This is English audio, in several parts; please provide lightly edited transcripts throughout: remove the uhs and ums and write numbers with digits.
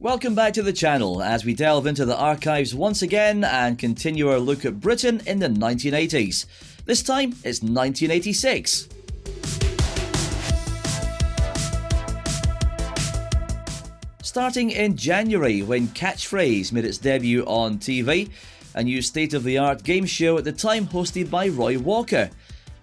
Welcome back to the channel as we delve into the archives once again and continue our look at Britain in the 1980s. This time it's 1986. Starting in January, when Catchphrase made its debut on TV, a new state-of-the-art game show at the time hosted by Roy Walker.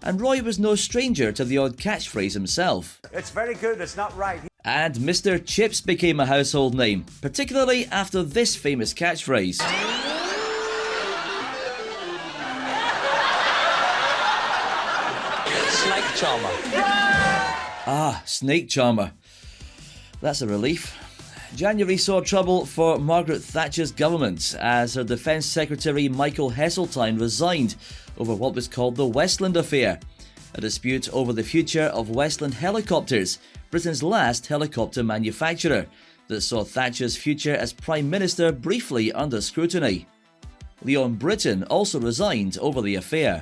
And Roy was no stranger to the odd catchphrase himself. It's very good, it's not right. And Mr. Chips became a household name, particularly after this famous catchphrase. Snake charmer. Ah, snake charmer. That's a relief. January saw trouble for Margaret Thatcher's government as her Defence Secretary Michael Heseltine resigned over what was called the Westland Affair, a dispute over the future of Westland Helicopters, Britain's last helicopter manufacturer, that saw Thatcher's future as Prime Minister briefly under scrutiny. Leon Brittan also resigned over the affair.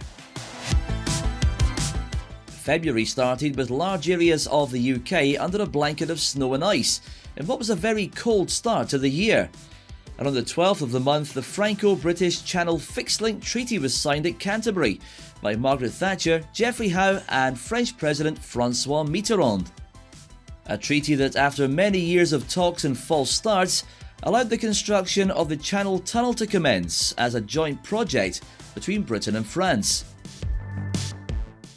February started with large areas of the UK under a blanket of snow and ice in what was a very cold start to the year. And on the 12th of the month, the Franco-British Channel Fixed-Link Treaty was signed at Canterbury by Margaret Thatcher, Geoffrey Howe and French President François Mitterrand. A treaty that, after many years of talks and false starts, allowed the construction of the Channel Tunnel to commence as a joint project between Britain and France.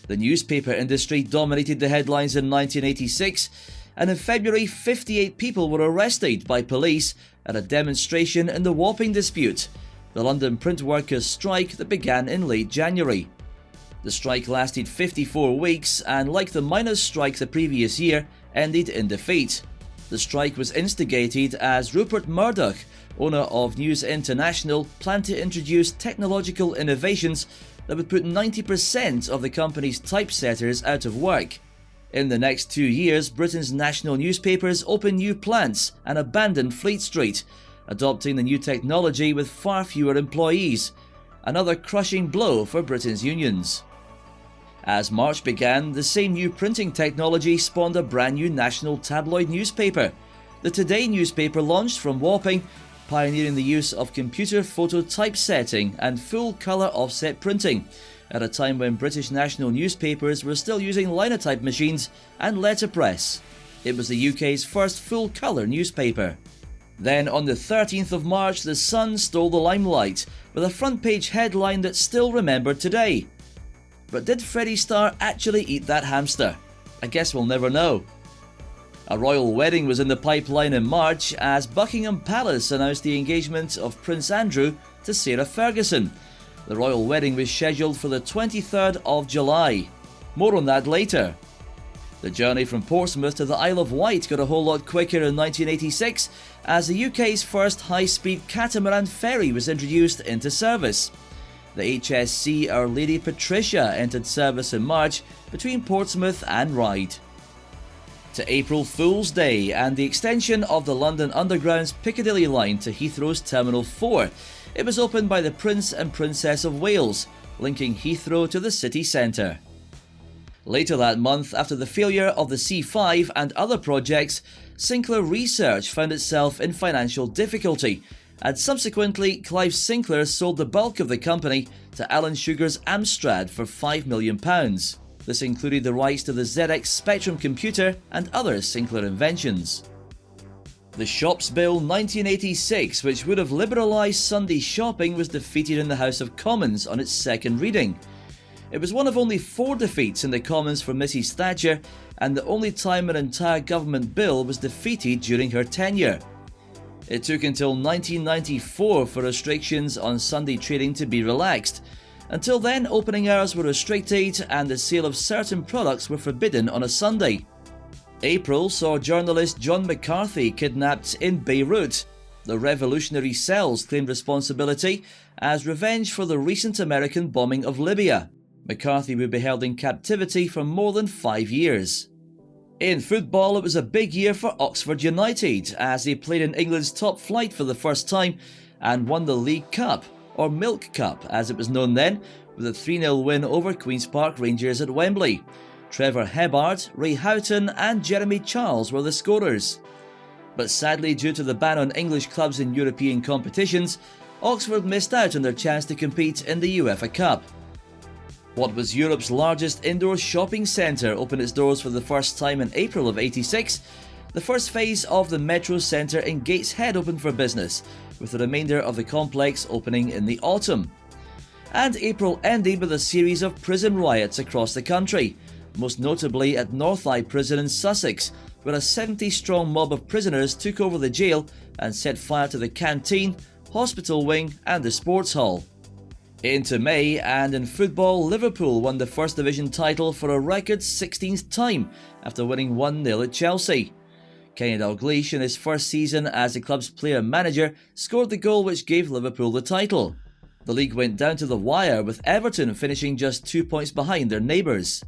The newspaper industry dominated the headlines in 1986, and in February 58 people were arrested by police at a demonstration in the Wapping dispute, the London print workers' strike that began in late January. The strike lasted 54 weeks and, like the miners' strike the previous year, ended in defeat. The strike was instigated as Rupert Murdoch, owner of News International, planned to introduce technological innovations that would put 90% of the company's typesetters out of work. In the next 2 years, Britain's national newspapers opened new plants and abandoned Fleet Street, adopting the new technology with far fewer employees, another crushing blow for Britain's unions. As March began, the same new printing technology spawned a brand new national tabloid newspaper. The Today newspaper launched from Wapping, pioneering the use of computer photo typesetting and full-colour offset printing, at a time when British national newspapers were still using linotype machines and letterpress. It was the UK's first full-colour newspaper. Then on the 13th of March, The Sun stole the limelight with a front-page headline that's still remembered today. But did Freddie Starr actually eat that hamster? I guess we'll never know. A royal wedding was in the pipeline in March as Buckingham Palace announced the engagement of Prince Andrew to Sarah Ferguson. The royal wedding was scheduled for the 23rd of July. More on that later. The journey from Portsmouth to the Isle of Wight got a whole lot quicker in 1986 as the UK's first high-speed catamaran ferry was introduced into service. The HSC Our Lady Patricia entered service in March between Portsmouth and Ryde. To April Fool's Day and the extension of the London Underground's Piccadilly line to Heathrow's Terminal 4. It was opened by the Prince and Princess of Wales, linking Heathrow to the city centre. Later that month, after the failure of the C5 and other projects, Sinclair Research found itself in financial difficulty, and subsequently Clive Sinclair sold the bulk of the company to Alan Sugar's Amstrad for £5 million. This included the rights to the ZX Spectrum computer and other Sinclair inventions. The Shops Bill 1986, which would have liberalised Sunday shopping, was defeated in the House of Commons on its second reading. It was one of only 4 defeats in the Commons for Mrs Thatcher, and the only time an entire government bill was defeated during her tenure. It took until 1994 for restrictions on Sunday trading to be relaxed. Until then, opening hours were restricted and the sale of certain products were forbidden on a Sunday. April saw journalist John McCarthy kidnapped in Beirut. The revolutionary cells claimed responsibility as revenge for the recent American bombing of Libya. McCarthy would be held in captivity for more than 5 years. In football, it was a big year for Oxford United as they played in England's top flight for the first time and won the League Cup, or Milk Cup as it was known then, with a 3-0 win over Queen's Park Rangers at Wembley. Trevor Hebbard, Ray Houghton and Jeremy Charles were the scorers. But sadly, due to the ban on English clubs in European competitions, Oxford missed out on their chance to compete in the UEFA Cup. What was Europe's largest indoor shopping centre opened its doors for the first time in April of '86. The first phase of the Metro Centre in Gateshead opened for business, with the remainder of the complex opening in the autumn. And April ended with a series of prison riots across the country, most notably at Northeye Prison in Sussex, where a 70-strong mob of prisoners took over the jail and set fire to the canteen, hospital wing and the sports hall. Into May, and in football, Liverpool won the First Division title for a record 16th time after winning 1-0 at Chelsea. Kenny Dalglish, in his first season as the club's player-manager, scored the goal which gave Liverpool the title. The league went down to the wire, with Everton finishing just 2 points behind their neighbours.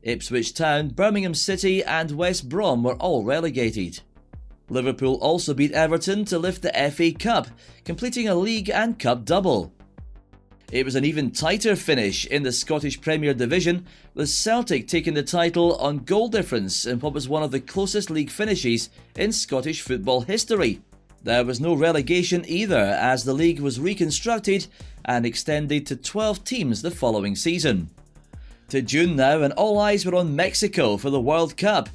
Ipswich Town, Birmingham City and West Brom were all relegated. Liverpool also beat Everton to lift the FA Cup, completing a league and cup double. It was an even tighter finish in the Scottish Premier Division, with Celtic taking the title on goal difference in what was one of the closest league finishes in Scottish football history. There was no relegation either, as the league was reconstructed and extended to 12 teams the following season. To June now, and all eyes were on Mexico for the World Cup.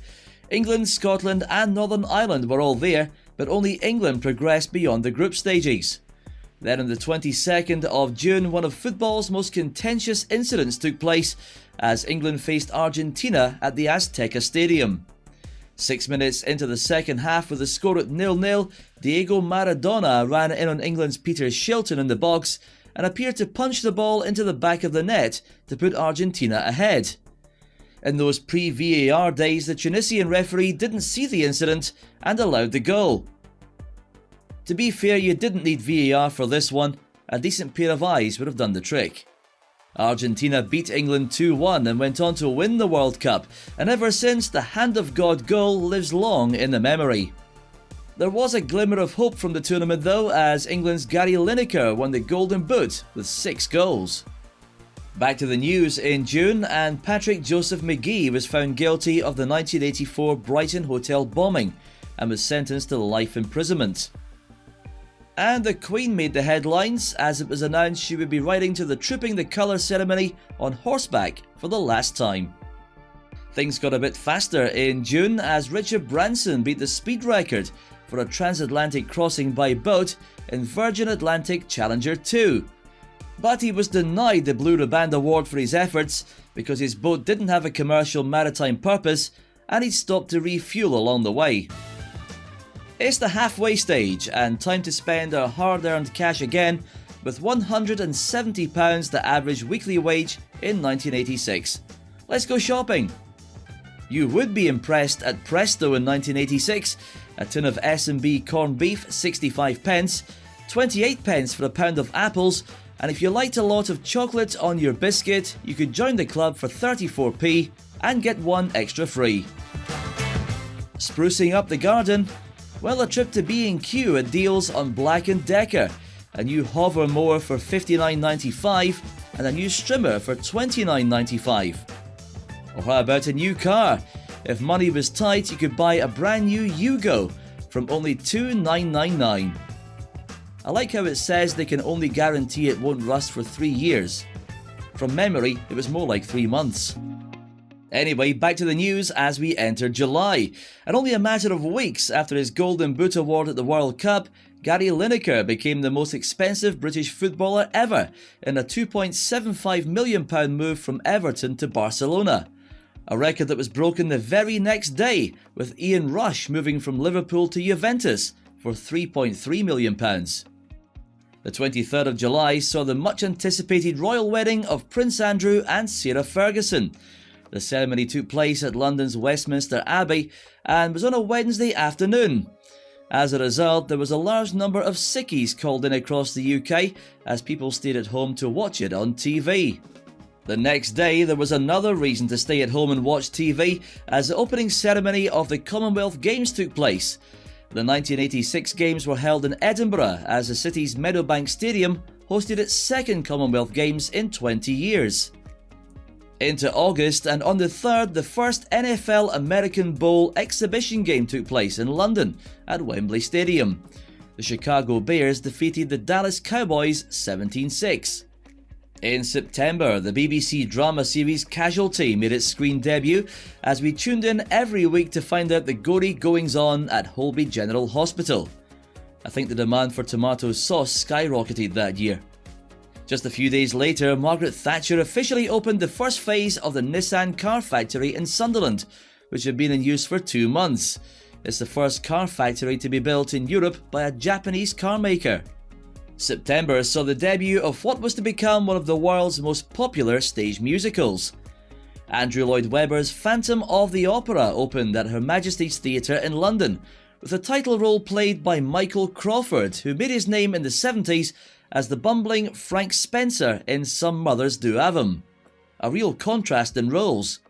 England, Scotland and Northern Ireland were all there, but only England progressed beyond the group stages. Then on the 22nd of June, one of football's most contentious incidents took place as England faced Argentina at the Azteca Stadium. 6 minutes into the second half, with the score at 0-0, Diego Maradona ran in on England's Peter Shilton in the box and appeared to punch the ball into the back of the net to put Argentina ahead. In those pre-VAR days, the Tunisian referee didn't see the incident and allowed the goal. To be fair, you didn't need VAR for this one. A decent pair of eyes would have done the trick. Argentina beat England 2-1 and went on to win the World Cup, and ever since, the Hand of God goal lives long in the memory. There was a glimmer of hope from the tournament though, as England's Gary Lineker won the Golden Boot with 6 goals. Back to the news in June, and Patrick Joseph McGee was found guilty of the 1984 Brighton hotel bombing and was sentenced to life imprisonment. And the Queen made the headlines as it was announced she would be riding to the Trooping the Colour ceremony on horseback for the last time. Things got a bit faster in June as Richard Branson beat the speed record for a transatlantic crossing by boat in Virgin Atlantic Challenger 2. But he was denied the Blue Riband Award for his efforts because his boat didn't have a commercial maritime purpose and he'd stopped to refuel along the way. It's the halfway stage and time to spend our hard-earned cash again, with £170 the average weekly wage in 1986. Let's go shopping. You would be impressed at Presto in 1986. A tin of S&B corned beef 65 pence, 28 pence for a pound of apples, and if you liked a lot of chocolate on your biscuit, you could join the club for 34p and get one extra free. Sprucing up the garden? Well, a trip to B&Q at deals on Black & Decker, a new hover mower for $59.95 and a new strimmer for $29.95. Or how about a new car? If money was tight, you could buy a brand new Yugo from only $2,999. I like how it says they can only guarantee it won't rust for 3 years. From memory, it was more like 3 months. Anyway, back to the news as we enter July, and only a matter of weeks after his Golden Boot award at the World Cup, Gary Lineker became the most expensive British footballer ever in a £2.75 million move from Everton to Barcelona. A record that was broken the very next day, with Ian Rush moving from Liverpool to Juventus for £3.3 million. The 23rd of July saw the much anticipated royal wedding of Prince Andrew and Sarah Ferguson. The ceremony took place at London's Westminster Abbey and was on a Wednesday afternoon. As a result, there was a large number of sickies called in across the UK as people stayed at home to watch it on TV. The next day, there was another reason to stay at home and watch TV as the opening ceremony of the Commonwealth Games took place. The 1986 Games were held in Edinburgh as the city's Meadowbank Stadium hosted its second Commonwealth Games in 20 years. Into August, and on the 3rd, the first NFL American Bowl exhibition game took place in London at Wembley Stadium. The Chicago Bears defeated the Dallas Cowboys 17-6. In September, the BBC drama series Casualty made its screen debut as we tuned in every week to find out the gory goings-on at Holby General Hospital. I think the demand for tomato sauce skyrocketed that year. Just a few days later, Margaret Thatcher officially opened the first phase of the Nissan car factory in Sunderland, which had been in use for 2 months. It's the first car factory to be built in Europe by a Japanese car maker. September saw the debut of what was to become one of the world's most popular stage musicals. Andrew Lloyd Webber's Phantom of the Opera opened at Her Majesty's Theatre in London, with the title role played by Michael Crawford, who made his name in the 70s as the bumbling Frank Spencer in Some Mothers Do Have 'Em. A real contrast in roles.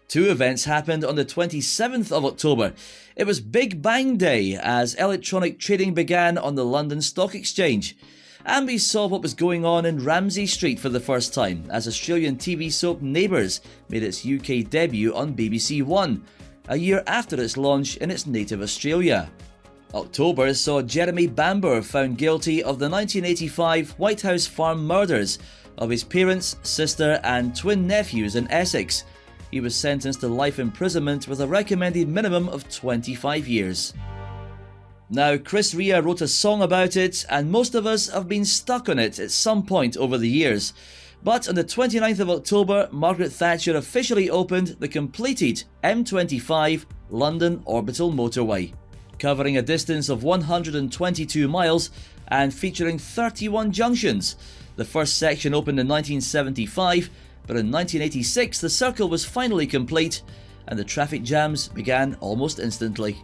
2 events happened on the 27th of October. It was Big Bang Day as electronic trading began on the London Stock Exchange. And we saw what was going on in Ramsay Street for the first time as Australian TV soap Neighbours made its UK debut on BBC One, a year after its launch in its native Australia. October saw Jeremy Bamber found guilty of the 1985 White House Farm murders of his parents, sister and twin nephews in Essex. He was sentenced to life imprisonment with a recommended minimum of 25 years. Now, Chris Rea wrote a song about it, and most of us have been stuck on it at some point over the years. But on the 29th of October, Margaret Thatcher officially opened the completed M25 London Orbital Motorway, covering a distance of 122 miles and featuring 31 junctions. The first section opened in 1975, but in 1986 the circle was finally complete and the traffic jams began almost instantly.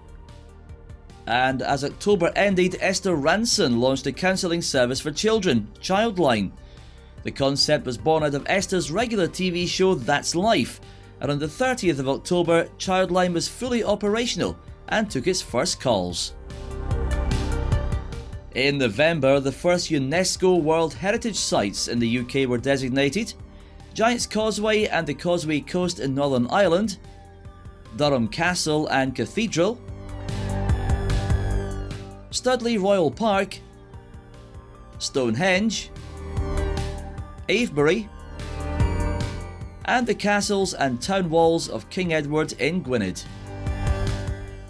And as October ended, Esther Ranson launched a counselling service for children, Childline. The concept was born out of Esther's regular TV show That's Life, and on the 30th of October, Childline was fully operational and took its first calls. In November, the first UNESCO World Heritage Sites in the UK were designated: Giant's Causeway and the Causeway Coast in Northern Ireland, Durham Castle and Cathedral, Studley Royal Park, Stonehenge, Avebury, and the castles and town walls of King Edward in Gwynedd.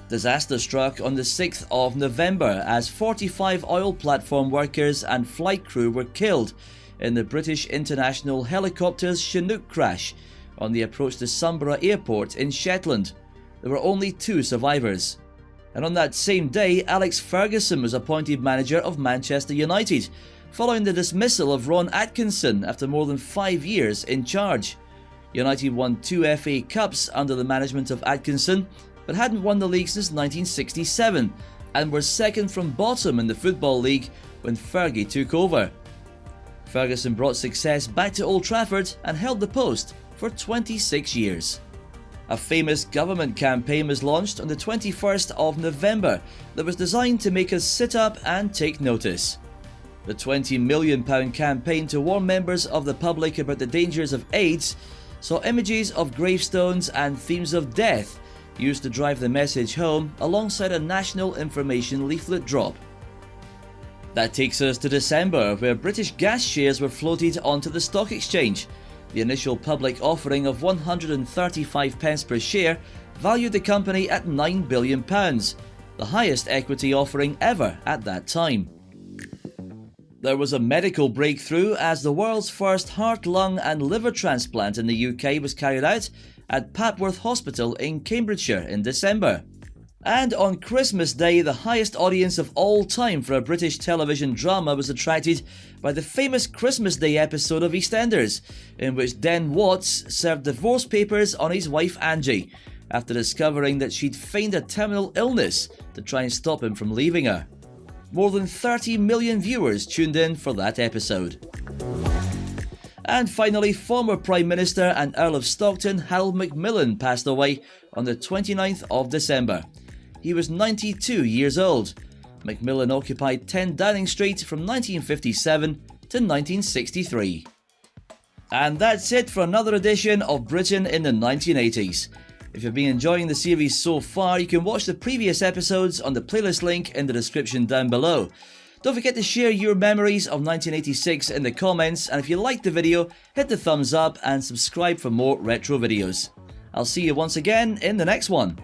Disaster struck on the 6th of November as 45 oil platform workers and flight crew were killed in the British International Helicopter's Chinook crash on the approach to Sunborough Airport in Shetland. There were only 2 survivors. And on that same day, Alex Ferguson was appointed manager of Manchester United, following the dismissal of Ron Atkinson after more than 5 years in charge. United won 2 FA Cups under the management of Atkinson, but hadn't won the league since 1967, and were second from bottom in the Football League when Fergie took over. Ferguson brought success back to Old Trafford and held the post for 26 years. A famous government campaign was launched on the 21st of November that was designed to make us sit up and take notice. The £20 million campaign to warn members of the public about the dangers of AIDS saw images of gravestones and themes of death used to drive the message home alongside a national information leaflet drop. That takes us to December, where British Gas shares were floated onto the stock exchange. The initial public offering of 135 pence per share valued the company at £9 billion, the highest equity offering ever at that time. There was a medical breakthrough as the world's first heart, lung and liver transplant in the UK was carried out at Papworth Hospital in Cambridgeshire in December. And on Christmas Day, the highest audience of all time for a British television drama was attracted by the famous Christmas Day episode of EastEnders, in which Den Watts served divorce papers on his wife Angie, after discovering that she'd feigned a terminal illness to try and stop him from leaving her. More than 30 million viewers tuned in for that episode. And finally, former Prime Minister and Earl of Stockton Harold Macmillan passed away on the 29th of December. He was 92 years old. Macmillan occupied 10 Downing Street from 1957 to 1963. And that's it for another edition of Britain in the 1980s. If you've been enjoying the series so far, you can watch the previous episodes on the playlist link in the description down below. Don't forget to share your memories of 1986 in the comments, and if you liked the video, hit the thumbs up and subscribe for more retro videos. I'll see you once again in the next one.